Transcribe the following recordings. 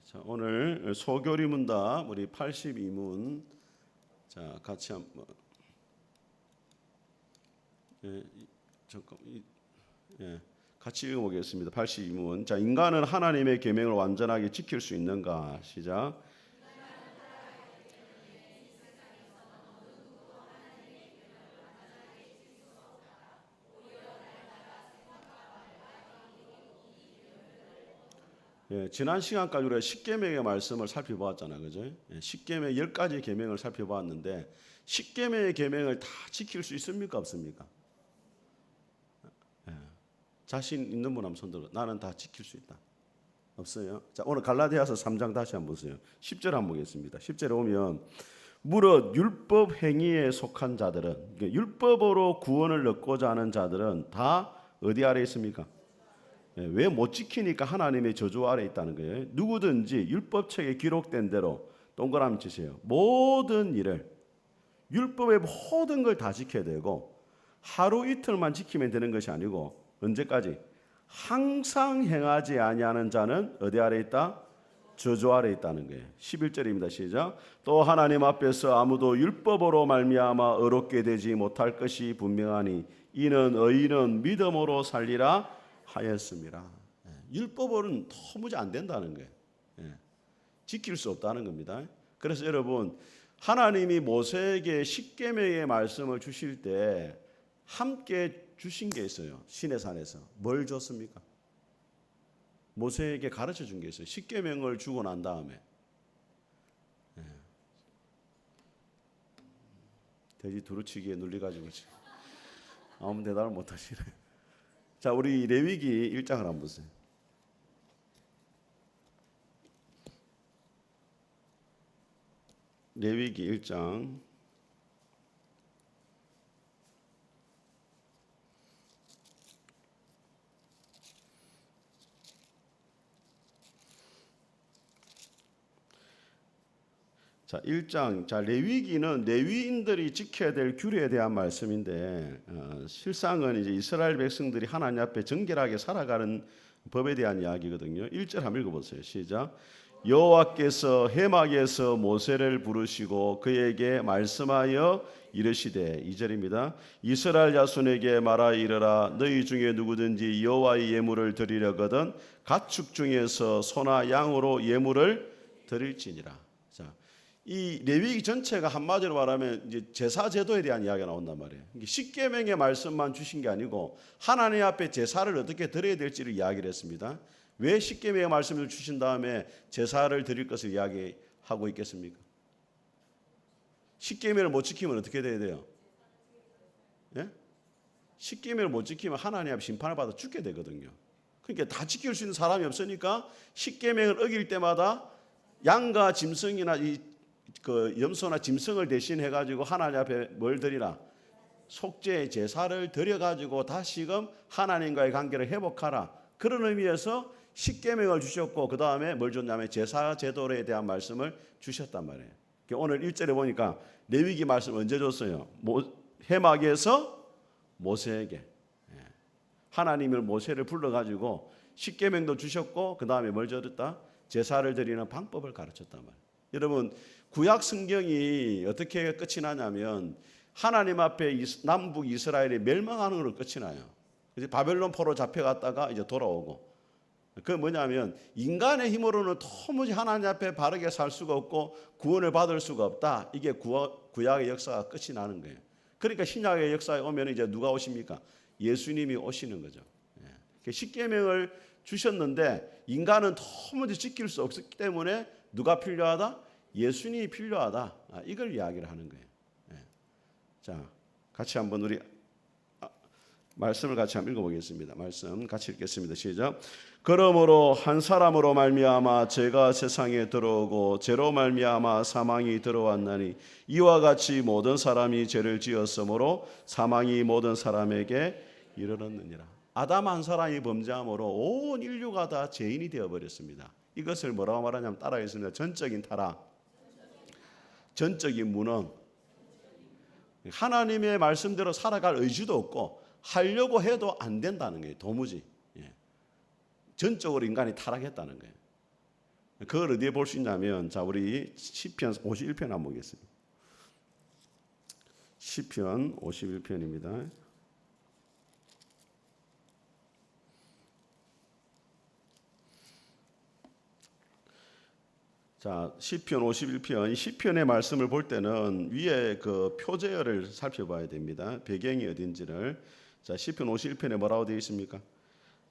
자, 오늘 소교리문답 우리 82문 자 같이 한번 같이 읽어보겠습니다. 82문. 자, 인간은 하나님의 계명을 완전하게 지킬 수 있는가? 시작. 지난 시간까지 우리가 십계명의 말씀을 살펴보았잖아요, 그죠? 십계명 10가지 계명을 살펴보았는데 십계명의 계명을 다 지킬 수 있습니까, 없습니까? 자신 있는 분 한번 손들어. 나는 다 지킬 수 있다. 없어요? 자, 오늘 갈라디아서 3장 다시 한번 보세요. 10절 한번 보겠습니다. 10절에 오면 무릇 율법 행위에 속한 자들은, 그러니까 율법으로 구원을 얻고자 하는 자들은 다 어디 아래 있습니까? 왜 못 지키니까 하나님의 저주 아래 있다는 거예요. 누구든지 율법책에 기록된 대로 동그라미 치세요. 모든 일을, 율법의 모든 걸 다 지켜야 되고 하루 이틀만 지키면 되는 것이 아니고 언제까지? 항상 행하지 아니하는 자는 어디 아래 있다? 저주 아래 있다는 거예요. 11절입니다. 시작. 또 하나님 앞에서 아무도 율법으로 말미암아 의롭게 되지 못할 것이 분명하니 이는 의인은 믿음으로 살리라 하였습니다. 율법으로는 도무지 안 된다는 거예요. 지킬 수 없다는 겁니다. 그래서 여러분, 하나님이 모세에게 십계명의 말씀을 주실 때 함께 주신 게 있어요. 시내산에서. 뭘 줬습니까? 모세에게 가르쳐 준 게 있어요. 십계명을 주고 난 다음에 돼지 두루치기에 눌려가지고 아무 대답을 못 하시네. 자, 우리 레위기 1장을 한번 보세요. 레위기 1장 자, 1장. 자, 레위기는 레위인들이 지켜야 될 규례에 대한 말씀인데 실상은 이제 이스라엘 백성들이 하나님 앞에 정결하게 살아가는 법에 대한 이야기거든요. 1절 한번 읽어보세요. 시작. 여호와께서 해막에서 모세를 부르시고 그에게 말씀하여 이르시되 2절입니다. 이스라엘 자손에게 말하 이르라 너희 중에 누구든지 여호와의 예물을 드리려거든 가축 중에서 소나 양으로 예물을 드릴지니라. 이 레위기 전체가 한마디로 말하면 이제 제사 제도에 대한 이야기가 나온단 말이에요. 십계명의 말씀만 주신 게 아니고 하나님 앞에 제사를 어떻게 드려야 될지를 이야기를 했습니다. 왜 십계명의 말씀을 주신 다음에 제사를 드릴 것을 이야기하고 있겠습니까? 십계명을 못 지키면 어떻게 돼야 돼요? 예? 십계명을 못 지키면 하나님 앞에 심판을 받아 죽게 되거든요. 그러니까 다 지킬 수 있는 사람이 없으니까 십계명을 어길 때마다 양과 짐승이나 그 염소나 짐승을 대신해 가지고 하나님 앞에 뭘 드리라? 속죄 제사를 드려 가지고 다시금 하나님과의 관계를 회복하라. 그런 의미에서 십계명을 주셨고 그 다음에 뭘 줬냐면 제사 제도에 대한 말씀을 주셨단 말이에요. 오늘 1절에 보니까 레위기 말씀 언제 줬어요? 해막에서 모세에게 하나님을 모세를 불러 가지고 십계명도 주셨고 그 다음에 뭘 줬다? 제사를 드리는 방법을 가르쳤단 말이에요. 여러분, 구약 성경이 어떻게 끝이 나냐면 하나님 앞에 남북 이스라엘이 멸망하는 걸로 끝이 나요. 이제 바벨론 포로 잡혀갔다가 이제 돌아오고. 그 뭐냐면 인간의 힘으로는 도무지 하나님 앞에 바르게 살 수가 없고 구원을 받을 수가 없다. 이게 구약의 역사가 끝이 나는 거예요. 그러니까 신약의 역사에 오면 이제 누가 오십니까? 예수님이 오시는 거죠. 십계명을 주셨는데 인간은 도무지 지킬 수 없기 때문에 누가 필요하다? 예수님이 필요하다. 이걸 이야기를 하는 거예요. 자, 같이 한번 우리 말씀을 같이 한번 읽어보겠습니다. 말씀 같이 읽겠습니다. 시작. 그러므로 한 사람으로 말미암아 죄가 세상에 들어오고 죄로 말미암아 사망이 들어왔나니 이와 같이 모든 사람이 죄를 지었으므로 사망이 모든 사람에게 이르렀느니라. 아담 한 사람이 범죄함으로 온 인류가 다 죄인이 되어버렸습니다. 이것을 뭐라고 말하냐면 따라하겠습니다. 전적인 타락, 전적인 무능, 하나님의 말씀대로 살아갈 의지도 없고 하려고 해도 안 된다는 거예요. 도무지. 전적으로 인간이 타락했다는 거예요. 그걸 어디에 볼 수 있냐면, 자, 우리 시편 51편 한번 보겠습니다. 시편 51편입니다. 자, 시편 51편, 시편의 말씀을 볼 때는 위에 그 표제어를 살펴봐야 됩니다. 배경이 어딘지를. 자, 시편 51편에 뭐라고 되어 있습니까?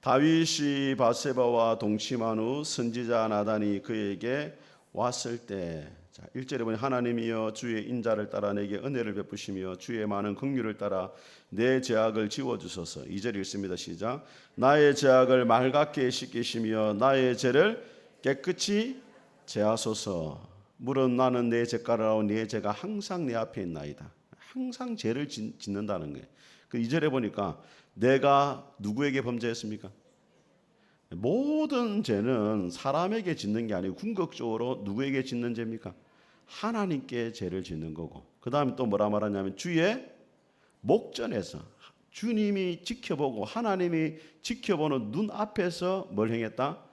다윗이 바세바와 동침한 후 선지자 나단이 그에게 왔을 때, 자, 1절에 보니 하나님이여 주의 인자를 따라 내게 은혜를 베푸시며 주의 많은 긍휼을 따라 내 죄악을 지워주소서. 2절 읽습니다. 시작. 나의 죄악을 맑게 씻기시며 나의 죄를 깨끗이 제하소서. 물은 나는 내 죄가라오 내 죄가 항상 내 앞에 있나이다. 항상 죄를 짓는다는 거예요. 그 2절에 보니까 내가 누구에게 범죄했습니까? 모든 죄는 사람에게 짓는 게 아니고 궁극적으로 누구에게 짓는 죄입니까? 하나님께 죄를 짓는 거고, 그 다음에 또 뭐라 말하냐면 주의 목전에서 주님이 지켜보고 하나님이 지켜보는 눈 앞에서 뭘 행했다?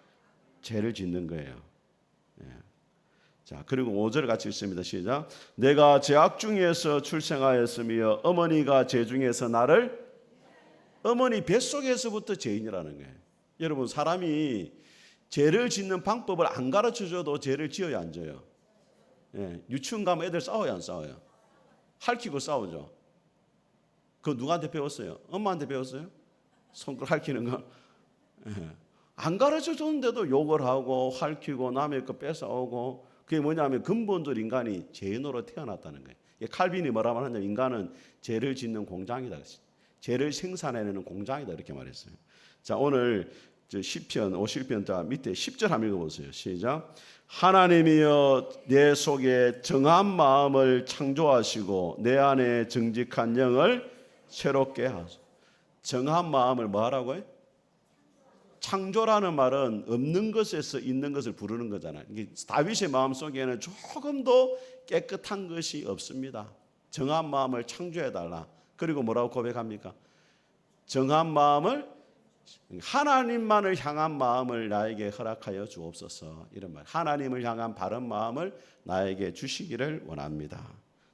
죄를 짓는 거예요. 자, 그리고 5절 같이 읽습니다. 시작. 내가 죄악 중에서 출생하였으며 어머니가 죄 중에서 나를, 어머니 뱃속에서부터 죄인이라는 거예요. 여러분, 사람이 죄를 짓는 방법을 안 가르쳐줘도 죄를 지어야 안 져요. 유치원 가면 애들 싸워요, 안 싸워요? 핥히고 싸우죠. 그거 누구한테 배웠어요? 엄마한테 배웠어요? 손가락 핥히는 거? 안 가르쳐줬는데도 욕을 하고 핥히고 남의 거 뺏어오고, 그게 뭐냐면 근본적으로 인간이 죄인으로 태어났다는 거예요. 칼빈이 뭐라 말하냐면 인간은 죄를 짓는 공장이다. 죄를 생산해내는 공장이다, 이렇게 말했어요. 자, 오늘 시편 51편 자 밑에 10절 한번 읽어보세요. 시작. 하나님이여 내 속에 정한 마음을 창조하시고 내 안에 정직한 영을 새롭게 하소서. 정한 마음을 뭐 하라고요? 창조라는 말은 없는 것에서 있는 것을 부르는 거잖아요. 다윗의 마음속에는 조금도 깨끗한 것이 없습니다. 정한 마음을 창조해달라. 그리고 뭐라고 고백합니까? 정한 마음을, 하나님만을 향한 마음을 나에게 허락하여 주옵소서. 이런 말. 하나님을 향한 바른 마음을 나에게 주시기를 원합니다.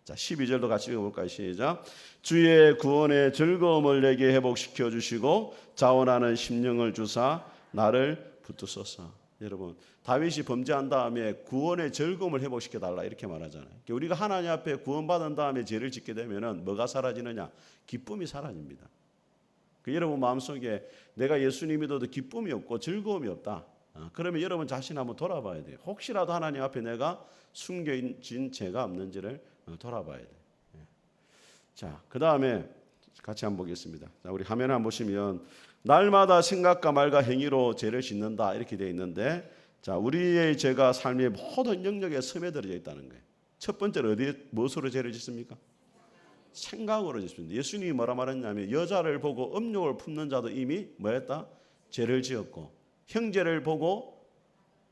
자, 12절도 같이 읽어볼까요? 시작. 주의 구원의 즐거움을 내게 회복시켜 주시고 자원하는 심령을 주사 나를 붙드소서. 여러분, 다윗이 범죄한 다음에 구원의 즐거움을 회복시켜 달라 이렇게 말하잖아요. 우리가 하나님 앞에 구원받은 다음에 죄를 짓게 되면은 뭐가 사라지느냐? 기쁨이 사라집니다. 여러분 마음속에 내가 예수님 믿어도 기쁨이 없고 즐거움이 없다. 그러면 여러분 자신 한번 돌아봐야 돼요. 혹시라도 하나님 앞에 내가 숨겨진 죄가 없는지를 돌아봐야 돼요. 자, 그 다음에 같이 한번 보겠습니다. 자, 우리 화면 한번 보시면 날마다 생각과 말과 행위로 죄를 짓는다 이렇게 되어 있는데, 자, 우리의 죄가 삶의 모든 영역에 스며들어 있다는 거예요. 첫 번째로 무엇으로 죄를 짓습니까? 생각으로 짓습니다. 예수님이 뭐라 말했냐면 여자를 보고 음욕을 품는 자도 이미 뭐했다? 죄를 지었고, 형제를 보고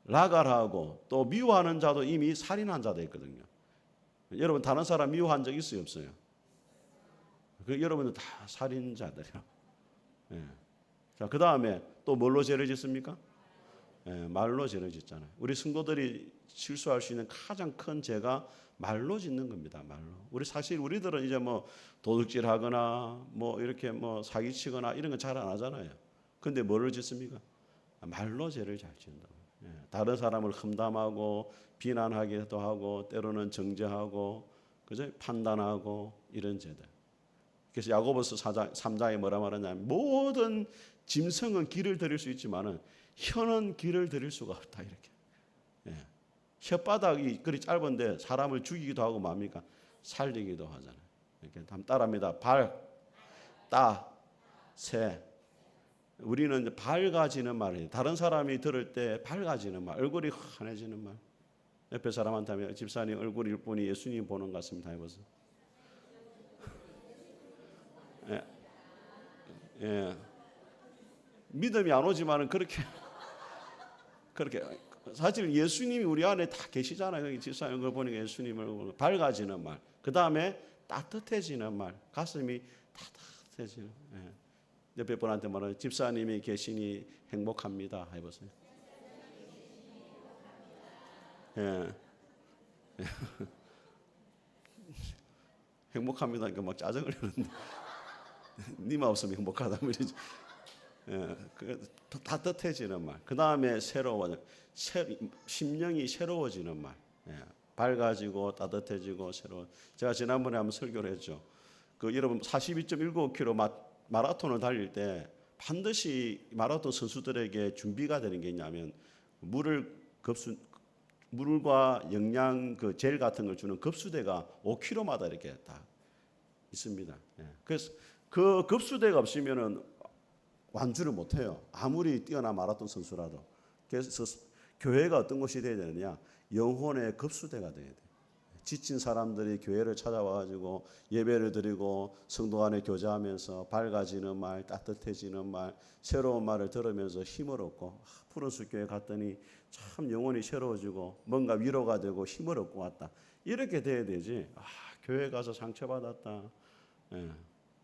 라갈하고 또 미워하는 자도 이미 살인한 자도 있거든요. 여러분 다른 사람 미워한 적 있어요, 없어요? 여러분들 다 살인자들이야. 자, 그 다음에 또 뭘로 죄를 짓습니까? 말로 죄를 짓잖아요. 우리 성도들이 실수할 수 있는 가장 큰 죄가 말로 짓는 겁니다. 말로. 사실 우리들은 이제 뭐 도둑질하거나 뭐 이렇게 뭐 사기치거나 이런 건 잘 안 하잖아요. 근데 뭐를 짓습니까? 말로 죄를 잘 짓는다. 다른 사람을 험담하고 비난하기도 하고 때로는 정죄하고 그죠? 판단하고 이런 죄들. 그래서 야고보서 3장에 뭐라 말하냐면 모든 짐승은 길을 들일 수 있지만은 혀는 길을 들일 수가 없다 이렇게. 혓바닥이 그리 짧은데 사람을 죽이기도 하고 뭡니까? 살리기도 하잖아요. 이렇게 한번 따라합니다. 발, 따, 새. 우리는 이제 밝아지는 말이에요. 다른 사람이 들을 때 밝아지는 말, 얼굴이 환해지는 말. 옆에 사람한테 하면 집사님 얼굴일 뿐이 예수님 보는 것 같습니다. 해보세요. 예. 믿음이 안 오지만은 그렇게 사실 예수님이 우리 안에 다 계시잖아요. 집사님 걸 보니까 예수님을 밝아지는 말. 그 다음에 따뜻해지는 말. 가슴이 따뜻해지는. 옆에 분한테 말하는 집사님이 계시니 행복합니다. 해보세요. 예. 행복합니다. 그러니까 막 짜증을 내는데 니만 없으면 행복하다 말이죠. 예, 따뜻해지는 말. 그 다음에 심령이 새로워지는 말. 예, 밝아지고 따뜻해지고 새로워. 제가 지난번에 한번 설교를 했죠. 여러분 42.195km 마라톤을 달릴 때 반드시 마라톤 선수들에게 준비가 되는 게 있냐면 물과 영양 젤 같은 걸 주는 급수대가 5km마다 이렇게 다 있습니다. 예, 그래서 그 급수대가 없으면은 완주를 못해요. 아무리 뛰어난 마라톤 선수라도. 그래서 교회가 어떤 곳이 되어야 되느냐? 영혼의 급수대가 되어야 돼요. 지친 사람들이 교회를 찾아와가지고 예배를 드리고 성도 간에 교제하면서 밝아지는 말, 따뜻해지는 말, 새로운 말을 들으면서 힘을 얻고 푸른숲 교회 갔더니 참 영혼이 새로워지고 뭔가 위로가 되고 힘을 얻고 왔다. 이렇게 돼야 되지. 교회 가서 상처받았다. 예,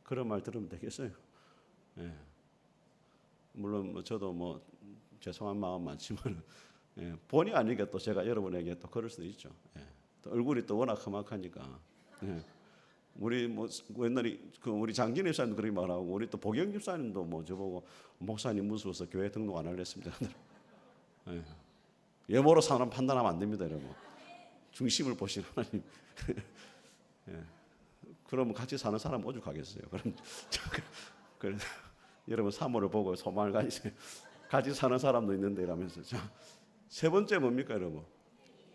그런 말 들으면 되겠어요. 예. 물론 저도 죄송한 마음 많지만 예, 본의 아니게 또 제가 여러분에게 또 그럴 수도 있죠. 예. 또 얼굴이 또 워낙 험악하니까. 예. 우리 옛날에 우리 장진 집사님도 그렇게 말하고 우리 또 보경 집사님도 저보고 목사님 무서워서 교회 등록 안 하려습니다. 예. 외모로 사람 판단하면 안 됩니다, 여러분. 중심을 보시는 하나님. 예. 그러면 같이 사는 사람 오죽하겠어요. 그럼 여러분 사모를 보고 소망을 가지세요. 같이 사는 사람도 있는데 이러면서. 자, 세 번째 뭡니까, 여러분?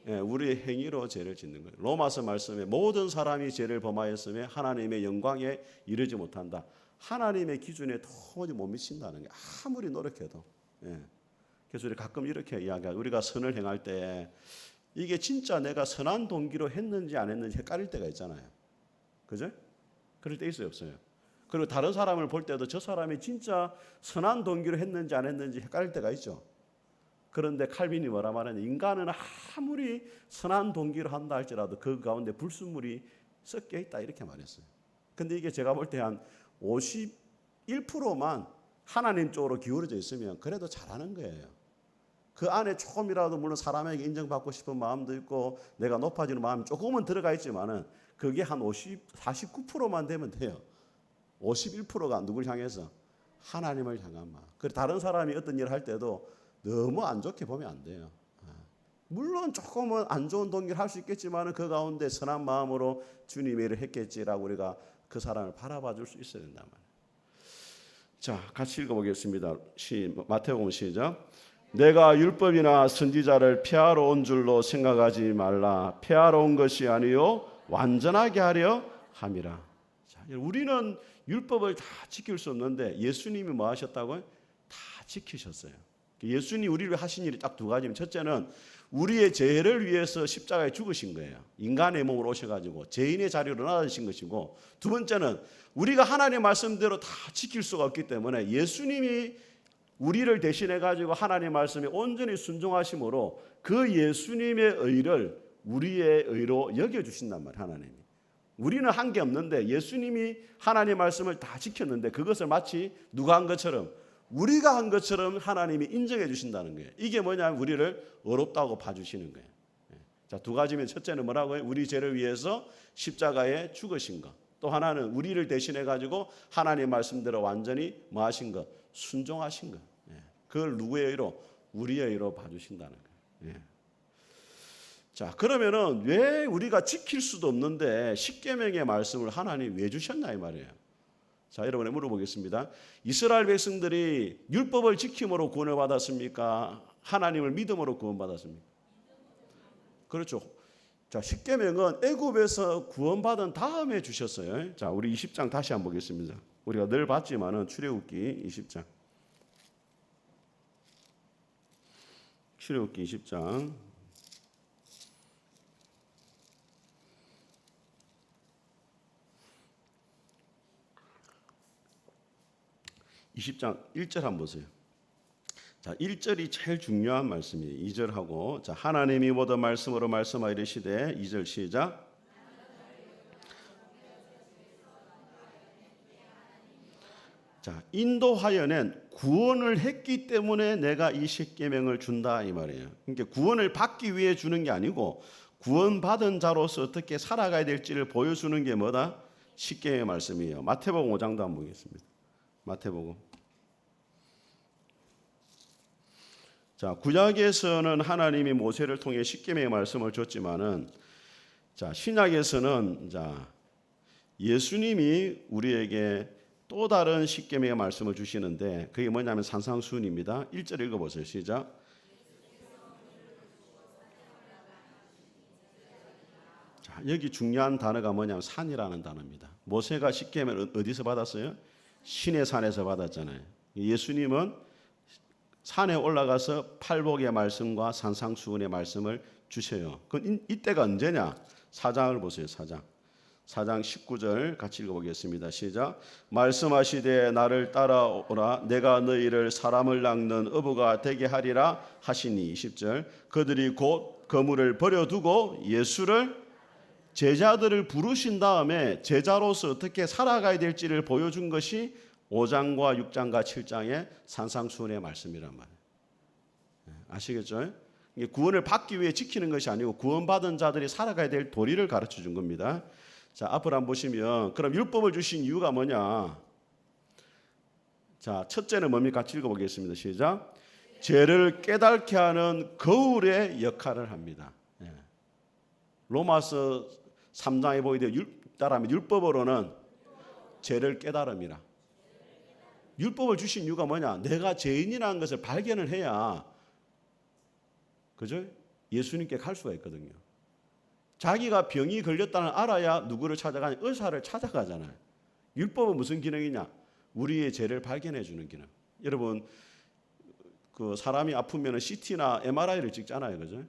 예, 우리의 행위로 죄를 짓는 거예요. 로마서 말씀에 모든 사람이 죄를 범하였으며 하나님의 영광에 이르지 못한다. 하나님의 기준에 도저히 못 미친다는 게 아무리 노력해도. 예. 그래서 우리 가끔 이렇게 이야기하죠. 우리가 선을 행할 때 이게 진짜 내가 선한 동기로 했는지 안 했는지 헷갈릴 때가 있잖아요. 그죠? 그럴 때 있어요, 없어요? 그리고 다른 사람을 볼 때도 저 사람이 진짜 선한 동기로 했는지 안 했는지 헷갈릴 때가 있죠. 그런데 칼빈이 뭐라 말하냐? 인간은 아무리 선한 동기로 한다 할지라도 그 가운데 불순물이 섞여 있다 이렇게 말했어요. 근데 이게 제가 볼 때 한 51%만 하나님 쪽으로 기울어져 있으면 그래도 잘하는 거예요. 그 안에 조금이라도 물론 사람에게 인정받고 싶은 마음도 있고 내가 높아지는 마음이 조금은 들어가 있지만은 그게 한 49%만 되면 돼요. 51%가 누굴 향해서? 하나님을 향한 마음. 그리고 다른 사람이 어떤 일을 할 때도 너무 안 좋게 보면 안 돼요. 물론 조금은 안 좋은 동기를 할 수 있겠지만 그 가운데 선한 마음으로 주님의 일을 했겠지라고 우리가 그 사람을 바라봐 줄 수 있어야 된단 말이에요. 자, 같이 읽어보겠습니다. 마태복음 시작. 내가 율법이나 선지자를 폐하러 온 줄로 생각하지 말라. 폐하러 온 것이 아니요 완전하게 하려 함이라. 자, 우리는 율법을 다 지킬 수 없는데 예수님이 뭐 하셨다고요? 다 지키셨어요. 예수님 우리를 하신 일이 딱 두 가지입니다. 첫째는 우리의 죄를 위해서 십자가에 죽으신 거예요. 인간의 몸으로 오셔가지고 죄인의 자리로 나아지신 것이고, 두 번째는 우리가 하나님의 말씀대로 다 지킬 수가 없기 때문에 예수님이 우리를 대신해가지고 하나님의 말씀에 온전히 순종하심으로 그 예수님의 의를 우리의 의로 여겨주신단 말이에요. 하나님이. 우리는 한 게 없는데 예수님이 하나님의 말씀을 다 지켰는데 그것을 마치 누가 한 것처럼 우리가 한 것처럼 하나님이 인정해 주신다는 거예요. 이게 뭐냐면 우리를 어렵다고 봐주시는 거예요. 자, 두 가지면 첫째는 뭐라고요? 우리 죄를 위해서 십자가에 죽으신 것. 또 하나는 우리를 대신해 가지고 하나님의 말씀대로 완전히 뭐 하신 것? 순종하신 것. 그걸 누구의 의로? 우리의 의로 봐주신다는 거예요. 자, 그러면은 왜 우리가 지킬 수도 없는데 십계명의 말씀을 하나님 왜 주셨냐 이 말이에요. 자, 여러분에 물어보겠습니다. 이스라엘 백성들이 율법을 지킴으로 구원을 받았습니까? 하나님을 믿음으로 구원받았습니까? 그렇죠. 자, 십계명은 애굽에서 구원받은 다음에 주셨어요. 자, 우리 20장 다시 한번 보겠습니다. 우리가 늘 봤지만은 출애굽기 20장. 출애굽기 20장. 20장 1절 한번 보세요. 자, 1절이 제일 중요한 말씀이에요. 2절하고 자, 하나님이 모든 말씀으로 말씀하이르시되 2절 시작. 자, 인도하여낸 구원을 했기 때문에 내가 이 십계명을 준다 이 말이에요. 그러니까 구원을 받기 위해 주는 게 아니고 구원받은 자로서 어떻게 살아가야 될지를 보여주는 게 뭐다? 십계명의 말씀이에요. 마태복음 5장도 한번 보겠습니다. 마태복음. 자, 구약에서는 하나님이 모세를 통해 십계명의 말씀을 줬지만은 자, 신약에서는 자, 예수님이 우리에게 또 다른 십계명의 말씀을 주시는데 그게 뭐냐면 산상수훈입니다. 1절 읽어보세요. 시작. 자, 여기 중요한 단어가 뭐냐면 산이라는 단어입니다. 모세가 십계명을 어디서 받았어요? 신의 산에서 받았잖아요. 예수님은 산에 올라가서 팔복의 말씀과 산상수훈의 말씀을 주셔요. 그 이때가 언제냐? 4장을 보세요. 4장 19절 같이 읽어보겠습니다. 시작. 말씀하시되 나를 따라오라 내가 너희를 사람을 낚는 어부가 되게 하리라 하시니 20절 그들이 곧 그물을 버려두고 예수를 제자들을 부르신 다음에 제자로서 어떻게 살아가야 될지를 보여준 것이 5장과 6장과 7장의 산상수훈의 말씀이란 말이에요. 아시겠죠? 구원을 받기 위해 지키는 것이 아니고 구원받은 자들이 살아가야 될 도리를 가르쳐 준 겁니다. 자, 앞으로 한번 보시면 그럼 율법을 주신 이유가 뭐냐? 자, 첫째는 뭡니까? 같이 읽어보겠습니다. 시작. 죄를 깨닫게 하는 거울의 역할을 합니다. 로마서 3장에 보이되 따라하면 율법으로는 죄를 깨달음이라. 율법을 주신 이유가 뭐냐? 내가 죄인이라는 것을 발견을 해야 그죠? 예수님께 갈 수가 있거든요. 자기가 병이 걸렸다는 알아야 누구를 찾아가냐? 의사를 찾아가잖아요. 율법은 무슨 기능이냐? 우리의 죄를 발견해 주는 기능. 여러분 그 사람이 아프면 CT나 MRI를 찍잖아요. 그죠?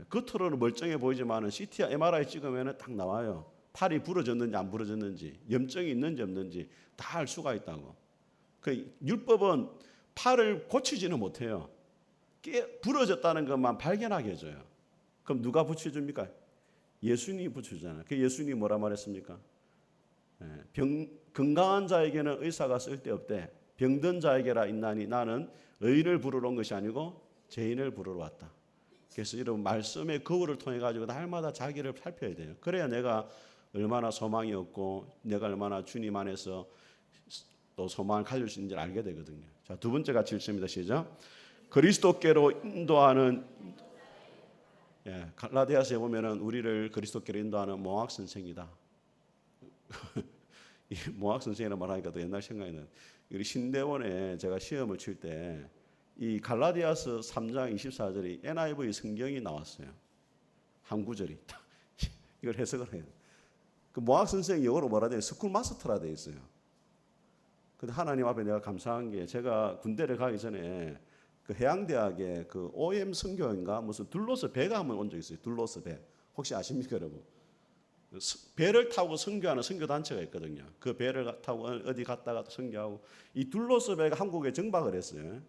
겉으로는 멀쩡해 보이지만 CT와 MRI 찍으면 딱 나와요. 팔이 부러졌는지 안 부러졌는지, 염증이 있는지 없는지 다 알 수가 있다고. 그 율법은 팔을 고치지는 못해요. 부러졌다는 것만 발견하게 해줘요. 그럼 누가 붙여줍니까? 예수님이 붙여주잖아요. 그 예수님이 뭐라 말했습니까? 건강한 자에게는 의사가 쓸데없대. 병든 자에게라 있나니 나는 의인을 부르러 온 것이 아니고 죄인을 부르러 왔다. 그래서 이런 말씀의 거울을 통해 가지고 날마다 자기를 살펴야 돼요. 그래야 내가 얼마나 소망이 없고 내가 얼마나 주님 안에서 또 소망을 가질 수 있는지를 알게 되거든요. 자, 두 번째 같이 읽습니다. 시작. 그리스도께로 인도하는 갈라디아서에 보면은 우리를 그리스도께로 인도하는 모학 선생이다. 이 모학 선생이라 말하니까 또 옛날 생각이 나요. 우리 신대원에 제가 시험을 칠 때 이 갈라디아서 3장 24절이 NIV 성경이 나왔어요. 한 구절이 이걸 해석을 해요. 그 모학 선생이 영어로 뭐라 돼요? 스쿨 마스터라 돼 있어요. 근데 하나님 앞에 내가 감사한 게 제가 군대를 가기 전에 그 해양대학에 그 OM 선교인가 무슨 둘로서 배가 한번 온 적 있어요. 둘로서 배. 혹시 아십니까, 여러분? 배를 타고 선교하는 선교단체가 있거든요. 그 배를 타고 어디 갔다가 선교하고 이 둘로서 배가 한국에 정박을 했어요.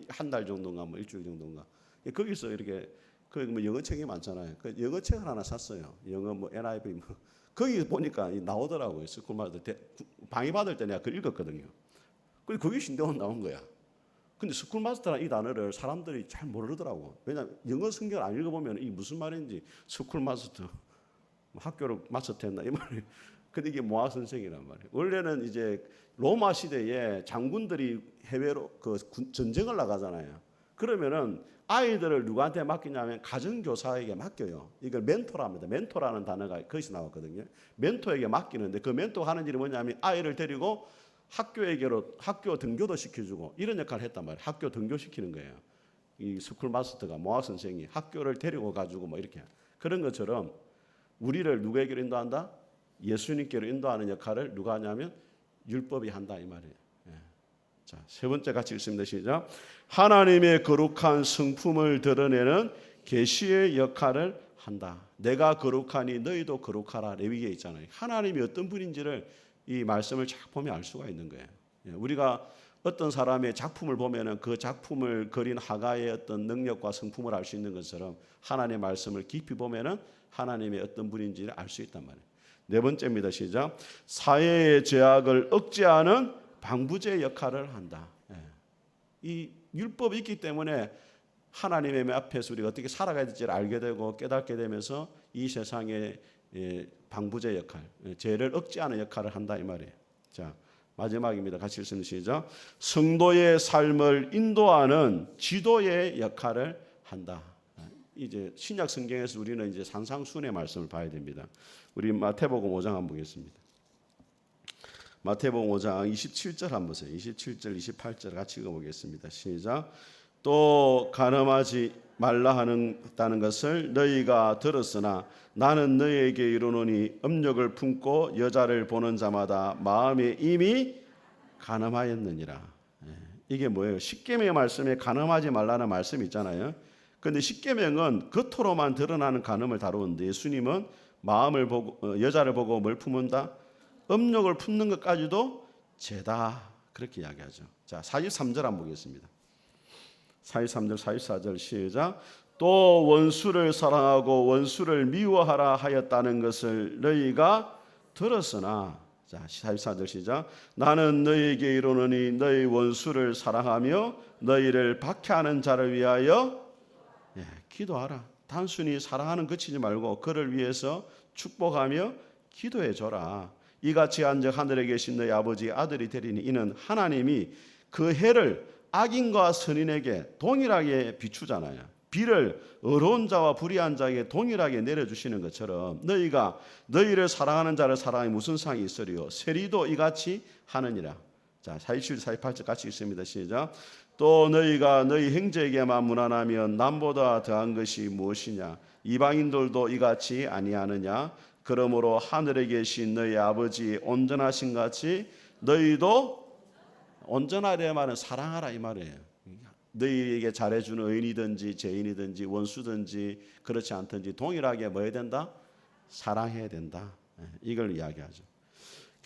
한 달 정도인가 뭐 일주일 정도인가. 거기서 이렇게 그 뭐 영어책이 많잖아요. 그 영어책을 하나 샀어요. 영어 뭐 NIV 뭐 거기 보니까 나오더라고요. 스쿨마스터 방위 받을 때 내가 그걸 읽었거든요. 근데 거기 신대원 나온 거야. 근데 스쿨마스터라는 이 단어를 사람들이 잘 모르더라고. 왜냐하면 영어 성경을 안 읽어보면 이게 무슨 말인지 스쿨마스터 학교를 마스터했나 이 말이에요. 근데 이게 모학 선생이란 말이에요. 원래는 이제 로마 시대에 장군들이 해외로 그 전쟁을 나가잖아요. 그러면은 아이들을 누구한테 맡기냐면 가정교사에게 맡겨요. 이걸 멘토랍니다. 멘토라는 단어가 거기서 나왔거든요. 멘토에게 맡기는데 그 멘토가 하는 일이 뭐냐면 아이를 데리고 학교 등교도 시켜주고 이런 역할을 했단 말이에요. 학교 등교시키는 거예요. 이 스쿨 마스터가 모학 선생이 학교를 데리고 가지고 뭐 이렇게 그런 것처럼 우리를 누구에게로 인도한다? 예수님께로 인도하는 역할을 누가 하냐면 율법이 한다 이 말이에요. 자, 세 번째 같이 읽습니다. 시작. 하나님의 거룩한 성품을 드러내는 계시의 역할을 한다. 내가 거룩하니 너희도 거룩하라. 레위기에 있잖아요. 하나님이 어떤 분인지를 이 말씀을 쫙 보면 알 수가 있는 거예요. 우리가 어떤 사람의 작품을 보면은 그 작품을 그린 화가의 어떤 능력과 성품을 알 수 있는 것처럼 하나님의 말씀을 깊이 보면은 하나님의 어떤 분인지를 알 수 있단 말이에요. 네 번째입니다. 시작. 사회의 죄악을 억제하는 방부제 역할을 한다. 이 율법이 있기 때문에 하나님의 앞에서 우리가 어떻게 살아가야 될지를 알게 되고 깨닫게 되면서 이 세상의 방부제 역할, 죄를 억제하는 역할을 한다 이 말이에요. 자, 마지막입니다. 같이 읽습니다. 시작. 성도의 삶을 인도하는 지도의 역할을 한다. 이제 신약 성경에서 우리는 이제 산상순의 말씀을 봐야 됩니다. 우리 마태복음 5장 한번 보겠습니다. 마태복음 5장 27절 한번 보세요. 27절, 28절 같이 읽어보겠습니다. 시작. 또 간음하지 말라 하는 것을 너희가 들었으나 나는 너희에게 이르노니 음욕을 품고 여자를 보는 자마다 마음에 이미 간음하였느니라. 이게 뭐예요? 십계명의 말씀에 간음하지 말라는 말씀이 있잖아요. 그런데 십계명은 겉으로만 드러나는 간음을 다루는데 예수님은 마음을 보고 여자를 보고 뭘 품은다? 음욕을 품는 것까지도 죄다 그렇게 이야기하죠. 자, 43절 한번 보겠습니다. 43절 44절 시작. 또 원수를 사랑하고 원수를 미워하라 하였다는 것을 너희가 들었으나 자 44절 시작. 나는 너희에게 이르노니 너희 원수를 사랑하며 너희를 박해하는 자를 위하여 기도하라. 단순히 사랑하는 그치지 말고 그를 위해서 축복하며 기도해 줘라. 이같이 한즉 하늘에 계신 너희 아버지 아들이 되리니 이는 하나님이 그 해를 악인과 선인에게 동일하게 비추잖아요. 비를 의로운 자와 불의한 자에게 동일하게 내려주시는 것처럼 너희가 너희를 사랑하는 자를 사랑하니 무슨 상이 있으리요? 세리도 이같이 하느니라. 자, 47, 48절 같이 읽습니다. 시작. 또 너희가 너희 형제에게만 무난하면 남보다 더한 것이 무엇이냐? 이방인들도 이같이 아니하느냐? 그러므로 하늘에 계신 너희 아버지 온전하신 같이 너희도 온전하려 말은 사랑하라 이 말이에요. 너희에게 잘해주는 의인이든지 죄인이든지 원수든지 그렇지 않든지 동일하게 뭐 해야 된다? 사랑해야 된다. 이걸 이야기하죠.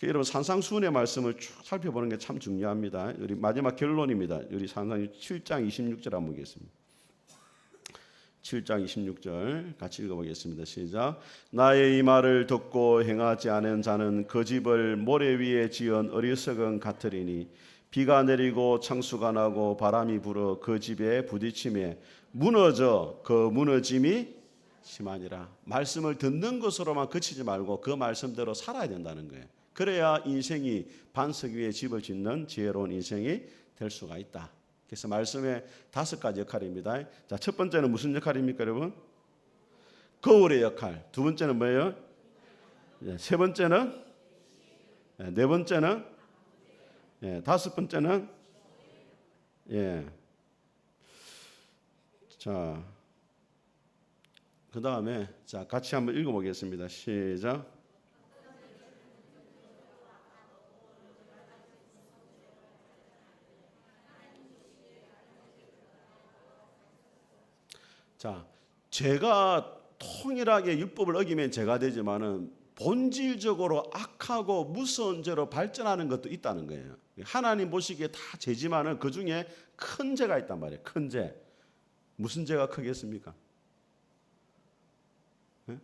여러분 산상수훈의 말씀을 쭉 살펴보는 게 참 중요합니다. 우리 마지막 결론입니다. 우리 산상 7장 26절 한번 보겠습니다. 7장 26절 같이 읽어보겠습니다. 시작. 나의 이 말을 듣고 행하지 않은 자는 그 집을 모래 위에 지은 어리석은 같으리니 비가 내리고 창수가 나고 바람이 불어 그 집에 부딪힘에 무너져 그 무너짐이 심하니라. 말씀을 듣는 것으로만 그치지 말고 그 말씀대로 살아야 된다는 거예요. 그래야 인생이 반석 위에 집을 짓는 지혜로운 인생이 될 수가 있다. 그래서 말씀의 5가지 역할입니다. 자, 첫 번째는 무슨 역할입니까, 여러분? 거울의 역할. 두 번째는 뭐예요? 세 번째는? 네 번째는? 다섯 번째는? 자, 그 다음에 자 같이 한번 읽어보겠습니다. 시작. 자, 죄가 통일하게 율법을 어기면 죄가 되지만은 본질적으로 악하고 무서운 죄로 발전하는 것도 있다는 거예요. 하나님 보시기에 다 죄지만은 그 중에 큰 죄가 있단 말이에요. 큰 죄. 무슨 죄가 크겠습니까? 네?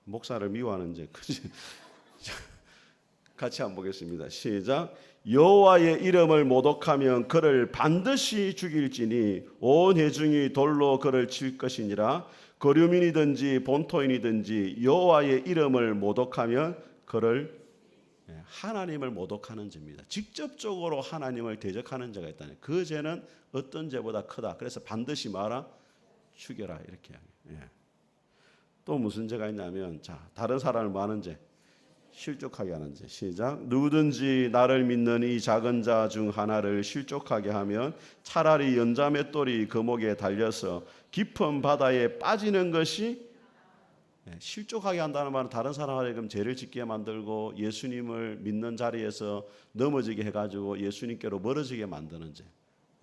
목사를 미워하는 죄. 같이 한번 보겠습니다. 시작. 여호와의 이름을 모독하면 그를 반드시 죽일지니 온 회중이 돌로 그를 칠 것이니라. 거류민이든지 본토인이든지 여호와의 이름을 모독하면 그를 하나님을 모독하는 죄입니다. 직접적으로 하나님을 대적하는 죄가 있다는 그 죄는 어떤 죄보다 크다. 그래서 반드시 말아 죽여라 이렇게 해요. 또 무슨 죄가 있냐면 자 다른 사람을 뭐 하는 죄? 실족하게 하는 죄. 시작. 누구든지 나를 믿는 이 작은 자 중 하나를 실족하게 하면 차라리 연자맷돌이 그 목에 달려서 깊은 바다에 빠지는 것이 실족하게 한다는 말은 다른 사람에게 죄를 짓게 만들고 예수님을 믿는 자리에서 넘어지게 해가지고 예수님께로 멀어지게 만드는 죄.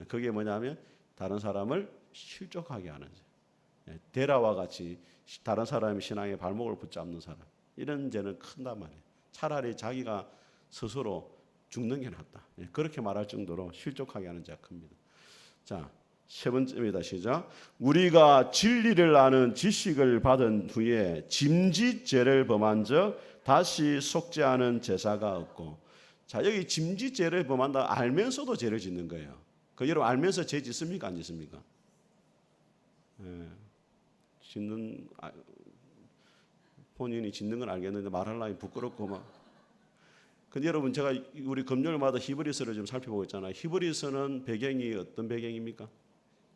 그게 뭐냐면 다른 사람을 실족하게 하는 죄. 데라와 같이 다른 사람의 신앙에 발목을 붙잡는 사람. 이런 죄는 큰단 말이에요. 차라리 자기가 스스로 죽는 게 낫다. 그렇게 말할 정도로 실족하게 하는 죄가 큽니다. 자, 세 번째입니다. 시작. 우리가 진리를 아는 지식을 받은 후에 짐짓죄를 범한 적 다시 속죄하는 제사가 없고 자, 여기 짐짓 죄를 범한다 알면서도 죄를 짓는 거예요. 그 여러분 알면서 죄 짓습니까? 안 짓습니까? 예, 짓는 본인이 짓는 건 알겠는데 말하려니 부끄럽고 막. 근데 여러분 제가 우리 금요일마다 히브리서를 좀 살펴보고 있잖아요. 히브리서는 배경이 어떤 배경입니까?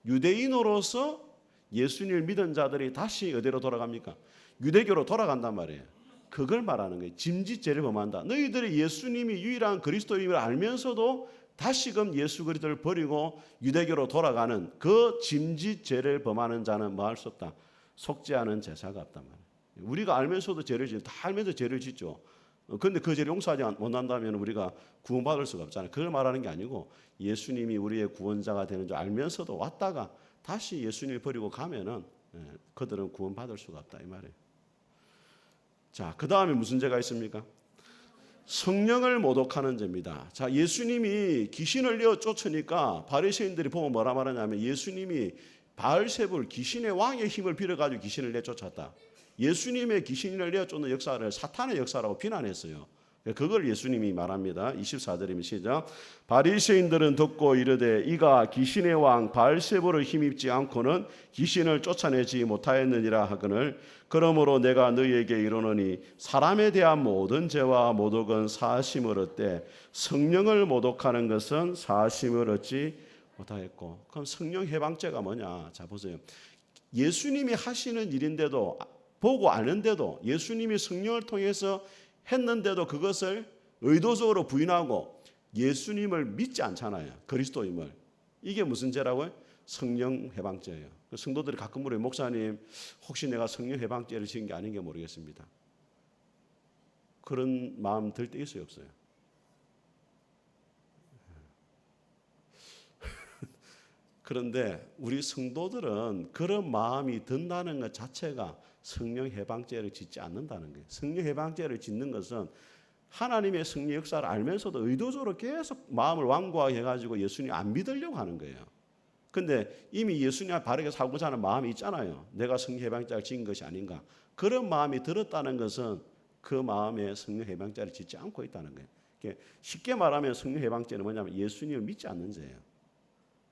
유대인으로서 예수님을 믿은 자들이 다시 어디로 돌아갑니까? 유대교로 돌아간단 말이에요. 그걸 말하는 거예요. 짐짓죄를 범한다. 너희들이 예수님이 유일한 그리스도임을 알면서도 다시금 예수 그리스도를 버리고 유대교로 돌아가는 그 짐짓죄를 범하는 자는 뭐 할 수 없다. 속죄하는 제사가 없단 말이에요. 우리가 알면서도 죄를 짓죠. 다 알면서 죄를 짓죠. 그런데 그 죄를 용서하지 못한다면 우리가 구원받을 수가 없잖아요. 그걸 말하는 게 아니고 예수님이 우리의 구원자가 되는 줄 알면서도 왔다가 다시 예수님을 버리고 가면은 그들은 구원받을 수가 없다 이 말이에요. 자, 그 다음에 무슨 죄가 있습니까? 성령을 모독하는 죄입니다. 자, 예수님이 귀신을 내어 쫓으니까 바리새인들이 보고 뭐라 말하냐면 예수님이 바알세불 귀신의 왕의 힘을 빌어가지고 귀신을 내쫓았다. 예수님의 귀신을 내어 쫓는 역사를 사탄의 역사라고 비난했어요. 그걸 예수님이 말합니다. 24절이면 시작. 바리새인들은 듣고 이르되 이가 귀신의 왕 바알세불을 힘입지 않고는 귀신을 쫓아내지 못하였느니라 하거늘 그러므로 내가 너희에게 이르노니 사람에 대한 모든 죄와 모독은 사하심을 얻되 성령을 모독하는 것은 사하심을 얻지 못하였고. 그럼 성령 해방죄가 뭐냐? 자 보세요. 예수님이 하시는 일인데도 보고 아는데도 예수님이 성령을 통해서 했는데도 그것을 의도적으로 부인하고 예수님을 믿지 않잖아요. 그리스도임을. 이게 무슨 죄라고요? 성령 해방죄예요. 성도들이 가끔 물어요. 목사님 혹시 내가 성령 해방죄를 지은 게 아닌 게 모르겠습니다. 그런 마음 들 때 있어요 없어요? 그런데 우리 성도들은 그런 마음이 든다는 것 자체가 성령 해방죄를 짓지 않는다는 거예요. 성령 해방죄를 짓는 것은 하나님의 성령 역사를 알면서도 의도적으로 계속 마음을 완고하게 해가지고 예수님 안 믿으려고 하는 거예요. 근데 이미 예수님과 바르게 살고자 하는 마음이 있잖아요. 내가 성령 해방죄를 지은 것이 아닌가. 그런 마음이 들었다는 것은 그 마음에 성령 해방죄를 짓지 않고 있다는 거예요. 쉽게 말하면 성령 해방죄는 뭐냐면 예수님을 믿지 않는 죄예요.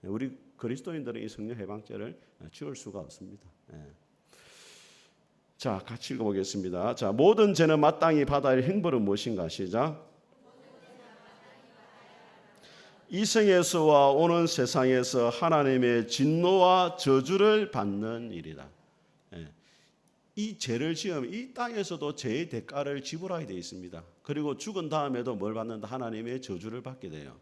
우리 그리스도인들은 이 성령 해방죄를 지을 수가 없습니다. 자, 같이 읽어보겠습니다. 자, 모든 죄는 마땅히 받아야 할 행벌은 무엇인가? 시작. 이생에서와 오는 세상에서 하나님의 진노와 저주를 받는 일이다. 이 죄를 지으면 이 땅에서도 죄의 대가를 지불하게 되어 있습니다. 그리고 죽은 다음에도 뭘 받는다? 하나님의 저주를 받게 돼요.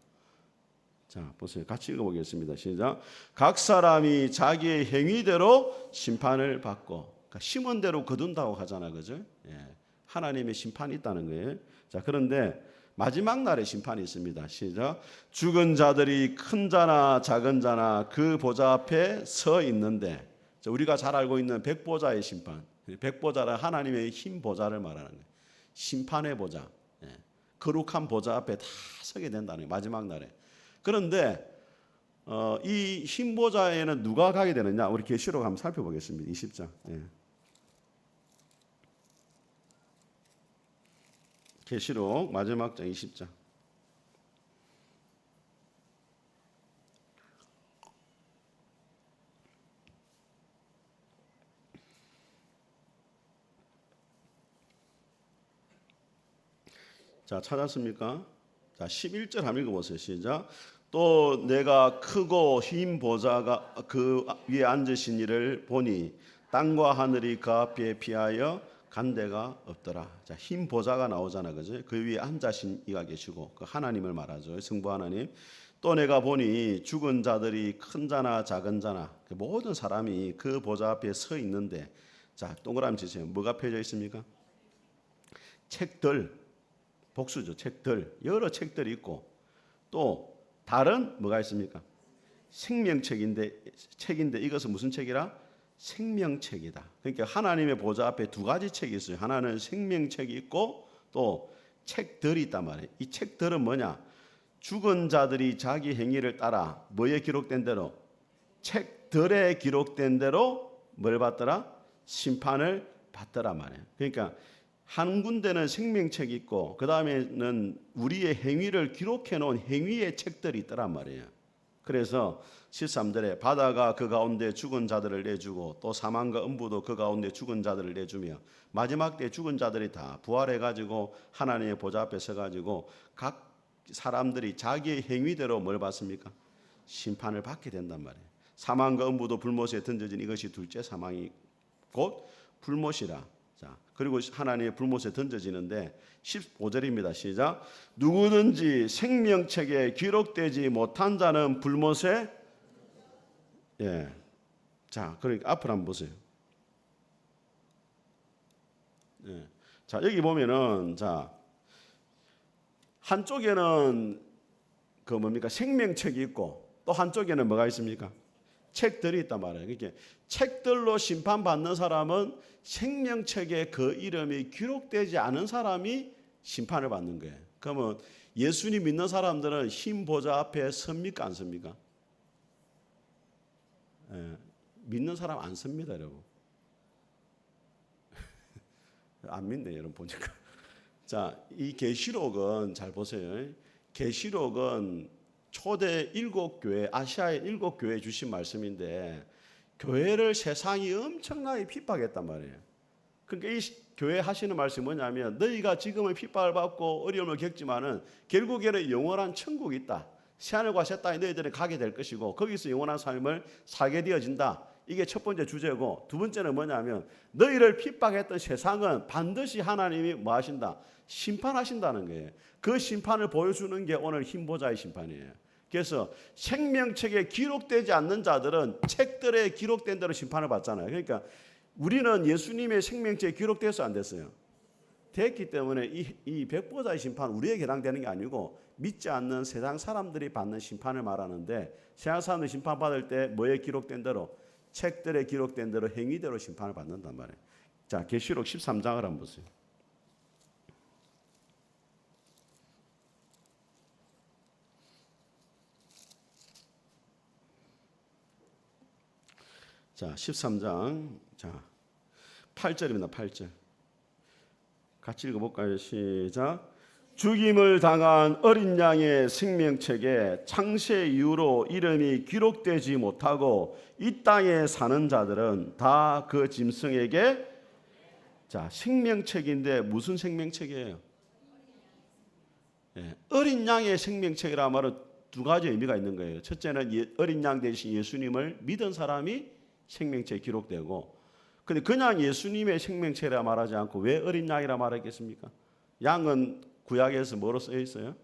자, 보세요. 같이 읽어보겠습니다. 시작. 각 사람이 자기의 행위대로 심판을 받고, 그러니까 심은 대로 거둔다고 하잖아, 그죠? 하나님의 심판이 있다는 거예요. 자, 그런데 마지막 날에 심판이 있습니다. 시작. 죽은 자들이 큰 자나 작은 자나 그 보좌 앞에 서 있는데, 자, 우리가 잘 알고 있는 백보자의 심판. 백보자는 하나님의 흰 보좌를 말하는 거예요. 심판의 보좌. 거룩한 보좌 앞에 다 서게 된다는 거예요. 마지막 날에. 그런데 이 흰 보좌에는 누가 가게 되느냐? 우리 계시록 한번 살펴보겠습니다. 20장. 계시록 마지막 장 20장. 자, 찾았습니까? 자, 11절 한번 읽어보세요. 시작. 또 내가 크고 흰 보좌가 그 위에 앉으신 이를 보니 땅과 하늘이 그 앞에 피하여 간 데가 없더라. 자, 흰 보좌가 나오잖아, 그죠? 그 위에 앉으신 이가 계시고 그 하나님을 말하죠. 성부 하나님. 또 내가 보니 죽은 자들이 큰 자나 작은 자나 모든 사람이 그 보좌 앞에 서 있는데, 자, 동그라미 치세요. 뭐가 펴져 있습니까? 책들. 복수죠. 책들. 여러 책들이 있고 또 다른 뭐가 있습니까? 책인데 이것은 무슨 책이라? 생명책이다. 그러니까 하나님의 보좌 앞에 두 가지 책이 있어요. 하나는 생명책이 있고 또 책들이 있단 말이에요. 이 책들은 뭐냐? 죽은 자들이 자기 행위를 따라 뭐에 기록된 대로? 책들에 기록된 대로 뭘 받더라? 심판을 받더라 말이에요. 그러니까 한 군데는 생명책이 있고 그 다음에는 우리의 행위를 기록해 놓은 행위의 책들이 있더란 말이에요. 그래서 13절에 바다가 그 가운데 죽은 자들을 내주고 또 사망과 음부도 그 가운데 죽은 자들을 내주며 마지막 때 죽은 자들이 다 부활해가지고 하나님의 보좌 앞에 서가지고 각 사람들이 자기의 행위대로 뭘 받습니까? 심판을 받게 된단 말이에요. 사망과 음부도 불못에 던져진 이것이 둘째 사망이 곧 불못이라. 자, 그리고 하나님의 불못에 던져지는데 15절입니다. 시작. 누구든지 생명책에 기록되지 못한 자는 불못에 자, 그러니까 앞을 한번 보세요. 자, 여기 보면은 자, 한쪽에는 그 뭡니까? 생명책이 있고 또 한쪽에는 뭐가 있습니까? 책들이 있단 말이에요. 그러니까 책들로 심판받는 사람은 생명책에 그 이름이 기록되지 않은 사람이 심판을 받는 거예요. 그러면 예수님 믿는 사람들은 흰 보좌 앞에 섭니까 안 섭니까? 믿는 사람 안 섭니다, 여러분. 안 믿네, 여러분 보니까. 자, 이 계시록은 잘 보세요. 계시록은 초대 7교회, 아시아의 7교회에 주신 말씀인데 교회를 세상이 엄청나게 핍박했단 말이에요. 그러니까 이 교회 하시는 말씀이 뭐냐면 너희가 지금은 핍박을 받고 어려움을 겪지만은 결국에는 영원한 천국이 있다. 새하늘과 새 땅에 너희들은 가게 될 것이고 거기서 영원한 삶을 살게 되어진다. 이게 첫 번째 주제고 두 번째는 뭐냐면 너희를 핍박했던 세상은 반드시 하나님이 뭐 하신다? 심판하신다는 거예요. 그 심판을 보여주는 게 오늘 흰보자의 심판이에요. 그래서 생명책에 기록되지 않는 자들은 책들에 기록된 대로 심판을 받잖아요. 그러니까 우리는 예수님의 생명책에 기록돼서 안 됐어요. 됐기 때문에 이 백보자의 심판 우리에게 해당되는 게 아니고 믿지 않는 세상 사람들이 받는 심판을 말하는데 세상 사람들이 심판받을 때 뭐에 기록된 대로 책들에 기록된 대로 행위대로 심판을 받는단 말이에요. 자, 계시록 13장을 한번 보세요. 자, 13장. 자, 8절입니다. 8절. 같이 읽어볼까요? 시작. 죽임을 당한 어린 양의 생명책에 창세 이후로 이름이 기록되지 못하고 이 땅에 사는 자들은 다 그 짐승에게 자, 생명책인데 무슨 생명책이에요? 어린 양의 생명책이라 말은 두 가지 의미가 있는 거예요. 첫째는 어린 양 대신 예수님을 믿은 사람이 생명책에 기록되고 근데 그냥 예수님의 생명책이라 말하지 않고 왜 어린 양이라 말했겠습니까? 양은 구약에서 뭐로 쓰여 있어요?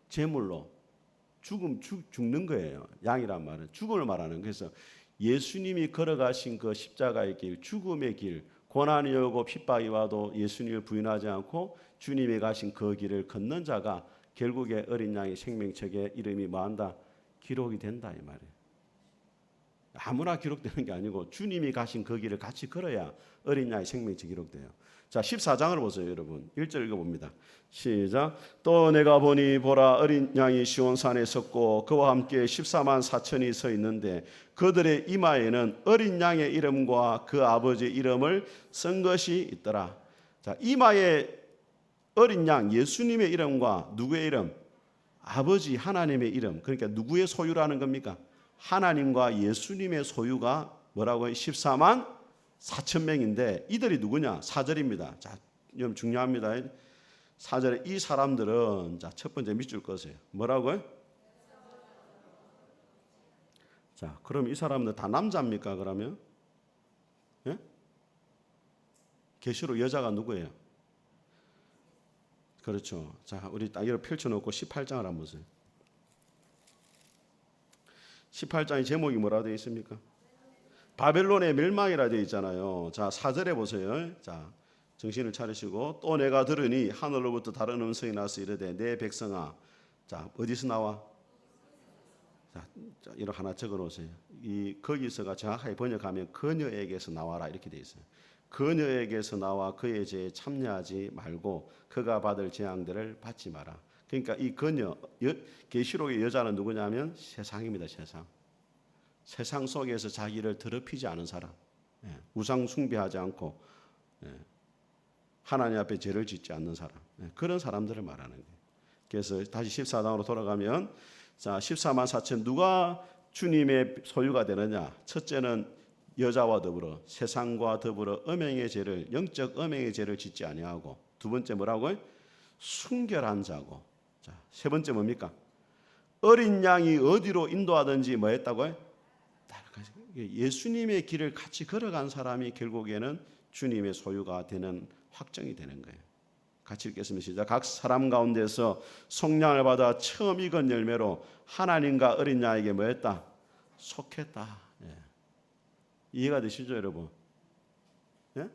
제물로 죽는 거예요. 양이란 말은 죽음을 말하는. 그래서 예수님이 걸어가신 그 십자가의 길, 죽음의 길, 고난이 오고 핍박이 와도 예수님을 부인하지 않고 주님이 가신 그 길을 걷는 자가 결국에 어린 양의 생명책에 이름이 뭐한다? 기록이 된다 이 말이에요. 아무나 기록되는 게 아니고 주님이 가신 그 길을 같이 걸어야 어린 양의 생명책이 기록돼요. 자, 14장을 보세요, 여러분. 1절 읽어봅니다. 시작. 또 내가 보니 보라 어린 양이 시온산에 섰고 그와 함께 14만 4천이 서 있는데 그들의 이마에는 어린 양의 이름과 그 아버지의 이름을 쓴 것이 있더라. 자, 이마에 어린 양 예수님의 이름과 누구의 이름? 아버지 하나님의 이름. 그러니까 누구의 소유라는 겁니까? 하나님과 예수님의 소유가 뭐라고 해요? 14만 4천 명인데 이들이 누구냐? 4절입니다. 자, 좀 중요합니다. 4절에 이 사람들은 자, 첫 번째 밑줄 거세요. 뭐라고요? 자, 그럼 이 사람들 다 남자입니까? 그러면? 예? 계시록 여자가 누구예요? 그렇죠. 자, 우리 딱 이렇게 펼쳐놓고 18장을 한번 보세요. 18장의 제목이 뭐라 되어 있습니까? 바벨론의 멸망이라 되어 있잖아요. 자, 4절에 보세요. 자, 정신을 차리시고 또 내가 들으니 하늘로부터 다른 음성이 나서 이르되 내 백성아. 자, 어디서 나와? 자, 이렇게 하나 적어 놓으세요. 이 거기서가 정확하게 번역하면 그녀에게서 나와라 이렇게 되어 있어요. 그녀에게서 나와 그의 죄에 참여하지 말고 그가 받을 재앙들을 받지 마라. 그러니까 이 그녀 계시록의 여자는 누구냐면 세상입니다. 세상. 세상 속에서 자기를 더럽히지 않은 사람. 우상 숭배하지 않고 하나님 앞에 죄를 짓지 않는 사람. 그런 사람들을 말하는 거예요. 그래서 다시 14장으로 돌아가면 자, 14만 4천 누가 주님의 소유가 되느냐? 첫째는 여자와 더불어 세상과 더불어 음행의 죄를 영적 음행의 죄를 짓지 아니하고 두 번째 뭐라고요? 순결한 자고. 자, 세 번째 뭡니까? 어린 양이 어디로 인도하든지 뭐 했다고요? 예수님의 길을 같이 걸어간 사람이 결국에는 주님의 소유가 되는 확정이 되는 거예요. 같이 읽겠습니다. 시작. 각 사람 가운데서 속량을 받아 처음 익은 열매로 하나님과 어린 양에게 뭐 했다? 속했다. 예. 이해가 되시죠, 여러분? 예?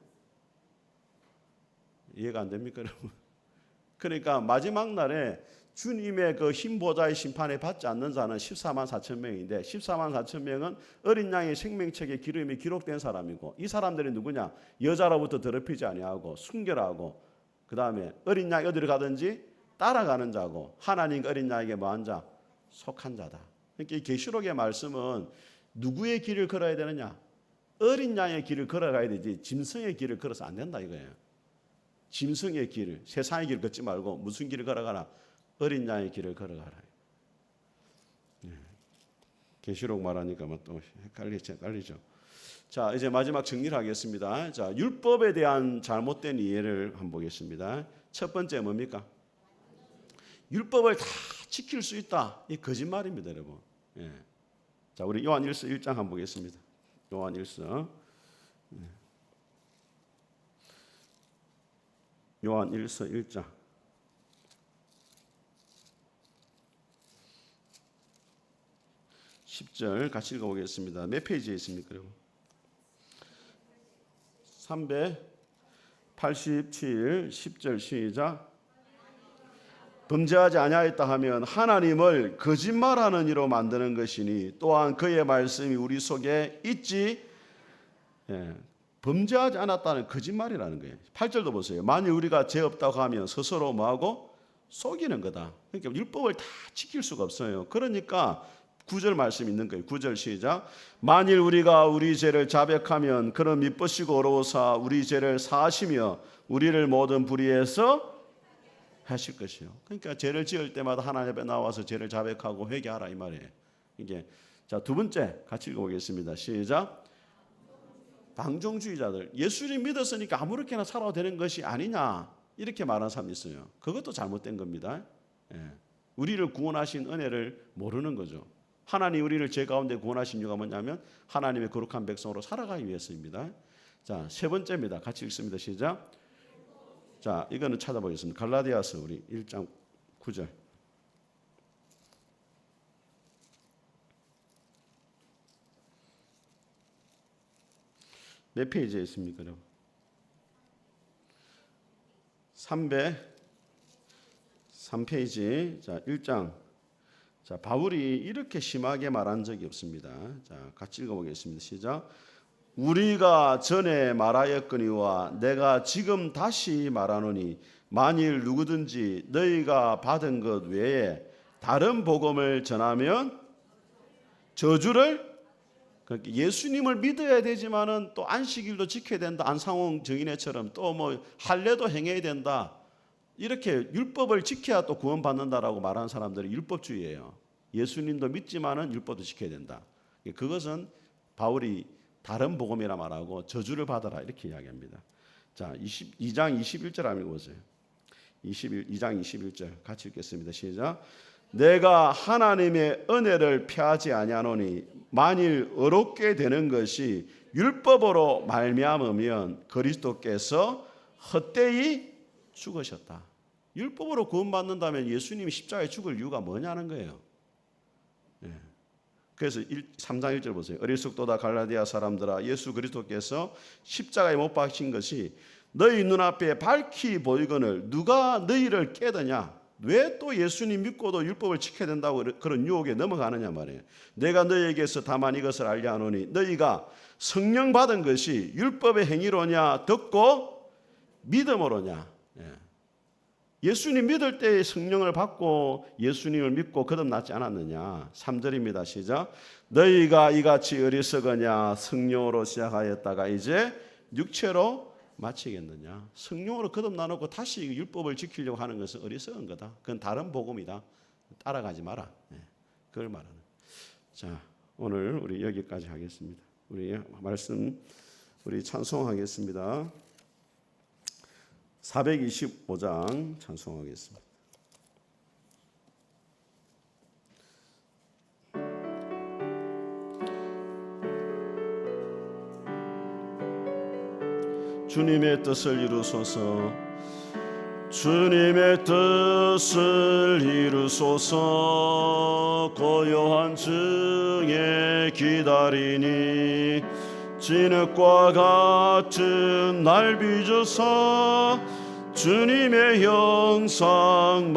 이해가 안 됩니까, 여러분? 그러니까 마지막 날에 주님의 그 흰보좌의 심판에 받지 않는 자는 14만 4천 명인데 14만 4천 명은 어린 양의 생명책에 기름이 기록된 사람이고 이 사람들이 누구냐? 여자로부터 더럽히지 아니하고 순결하고 그 다음에 어린 양이 어디를 가든지 따라가는 자고 하나님 어린 양에게 뭐한 자? 속한 자다. 그러니까 이 계시록의 말씀은 누구의 길을 걸어야 되느냐? 어린 양의 길을 걸어가야 되지 짐승의 길을 걸어서 안 된다 이거예요. 짐승의 길을 세상의 길을 걷지 말고 무슨 길을 걸어가라? 어린 양의 길을 걸어가라. 계시록 말하니까 또 헷갈리죠. 자, 이제 마지막 정리를 하겠습니다. 자, 율법에 대한 잘못된 이해를 한번 보겠습니다. 첫 번째 뭡니까? 율법을 다 지킬 수 있다. 이 거짓말입니다, 여러분. 예. 자, 우리 요한 1서 1장 한번 보겠습니다. 요한 1서. 요한 1서 1장. 10절 같이 읽어보겠습니다. 몇 페이지에 있습니까, 여러분? 387 10절 시작. 범죄하지 아니하였다 하면 하나님을 거짓말하는 이로 만드는 것이니 또한 그의 말씀이 우리 속에 있지. 범죄하지 않았다는 거짓말이라는 거예요. 8절도 보세요. 만일 우리가 죄 없다고 하면 스스로 뭐하고 속이는 거다. 그러니까 율법을 다 지킬 수가 없어요. 그러니까 9절 말씀 있는 거예요. 9절 시작. 만일 우리가 우리 죄를 자백하면 그는 미쁘시고 어로우사 우리 죄를 사하시며 우리를 모든 불의에서 하실 것이요. 그러니까 죄를 지을 때마다 하나님 앞에 나와서 죄를 자백하고 회개하라 이 말이에요. 이게 자, 두 번째 같이 읽어보겠습니다. 시작. 방종주의자들 예수를 믿었으니까 아무렇게나 살아도 되는 것이 아니냐 이렇게 말하는 사람이 있어요. 그것도 잘못된 겁니다. 우리를 구원하신 은혜를 모르는 거죠. 하나님 우리를 죄 가운데 구원하신 이유가 뭐냐면 하나님의 거룩한 백성으로 살아가기 위해서입니다. 자, 세 번째입니다. 같이 읽습니다. 시작. 자, 이거는 찾아보겠습니다. 갈라디아서 우리 1장 9절. 몇 페이지에 있습니까? 303페이지. 자, 1장. 자, 바울이 이렇게 심하게 말한 적이 없습니다. 자, 같이 읽어보겠습니다. 시작. 우리가 전에 말하였거니와 내가 지금 다시 말하노니 만일 누구든지 너희가 받은 것 외에 다른 복음을 전하면 저주를 그러니까 예수님을 믿어야 되지만은 또 안식일도 지켜야 된다. 안상홍 정인회처럼 또 뭐 할례도 행해야 된다. 이렇게 율법을 지켜야 또 구원받는다라고 말하는 사람들이 율법주의예요. 예수님도 믿지만은 율법도 지켜야 된다. 그것은 바울이 다른 복음이라 말하고 저주를 받아라 이렇게 이야기합니다. 자, 2장 21절 한번 읽어보세요. 2장 21절 같이 읽겠습니다. 시작. 내가 하나님의 은혜를 피하지 아니하노니 만일 어렵게 되는 것이 율법으로 말미암으면 그리스도께서 헛되이 죽으셨다. 율법으로 구원받는다면 예수님이 십자가에 죽을 이유가 뭐냐는 거예요. 그래서 3장 1절 보세요. 어리석도다 갈라디아 사람들아 예수 그리스도께서 십자가에 못 박힌 것이 너희 눈앞에 밝히 보이거늘 누가 너희를 깨드냐. 왜 또 예수님 믿고도 율법을 지켜야 된다고 그런 유혹에 넘어가느냐 말이에요. 내가 너희에게서 다만 이것을 알려 하노니 너희가 성령 받은 것이 율법의 행위로냐 듣고 믿음으로냐. 예수님 믿을 때 성령을 받고 예수님을 믿고 거듭나지 않았느냐. 3절입니다. 시작. 너희가 이같이 어리석으냐 성령으로 시작하였다가 이제 육체로 마치겠느냐? 성령으로 거듭나놓고 다시 율법을 지키려고 하는 것은 어리석은 거다. 그건 다른 복음이다. 따라가지 마라. 그걸 말하는. 자, 오늘 우리 여기까지 하겠습니다. 우리 말씀 우리 찬송하겠습니다. 425장 찬송하겠습니다. 주님의 뜻을 이루소서, 주님의 뜻을 이루소서. 고요한 층에 기다리니 진흙과 같은 날 빚어서 주님의 형상